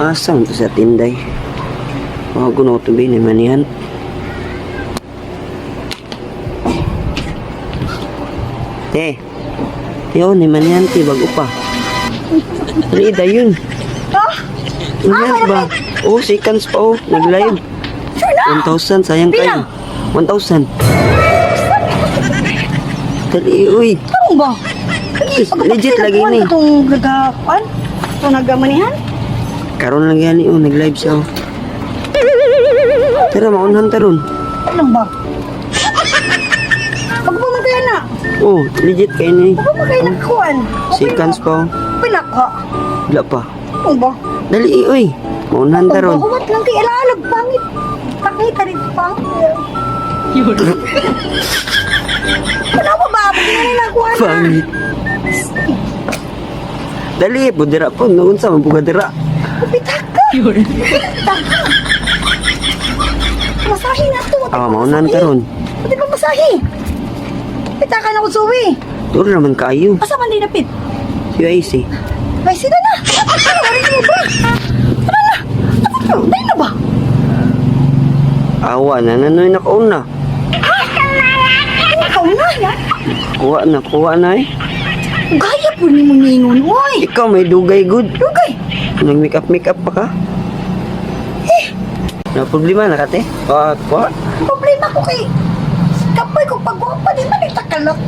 Asang to sa tinday. Bago na ito ni manihan. Yo, ni manihan ti bago pa. Rida yun. Manihan ba? Oh, seconds pa oh. Nag-live. 1,000, sayang kayo. 1,000. Dali, uy. Tarong ba? Legit lagi ni. Itong nagakuan? Itong nagamanihan? Karon lang yan oh, nag-live siya oh. Tara, maunhan taron. Ano ba? Pagpumagay na. Oh, legit kayo ni. Pagpumagay na kuan. Seconds pa oh. Pinaka. Wala pa. Ano ba? Dali, uy. Maunhan taron. Huwag lang kay ilalag. Pangit. Pakita rin pangit. Yun. Ano ba ba? Pagkina na kuan na. Pangit. Dali, budira po. Noon sa mabugadira. Pitaka. Yun. Pitaka. Masahe na to. Maunhan taron. Pati pa masahe. Pitaka na ko suwi. Turo naman kayo. Asa man din napit? Si IC. Ay, sila na. Ano, warin mo ba? Tara na. Ano, dahil na ba? Awa na, nanoy na kauna. Ikaw na, yan. Kuha na eh. Gaya po ni mo ningon, oy. Ikaw may dugay good. Dugay. Nag-make up pa ka? Na problema na kate? Kuha. Problema ko kay kapoy ko pagwapa di man itakalak.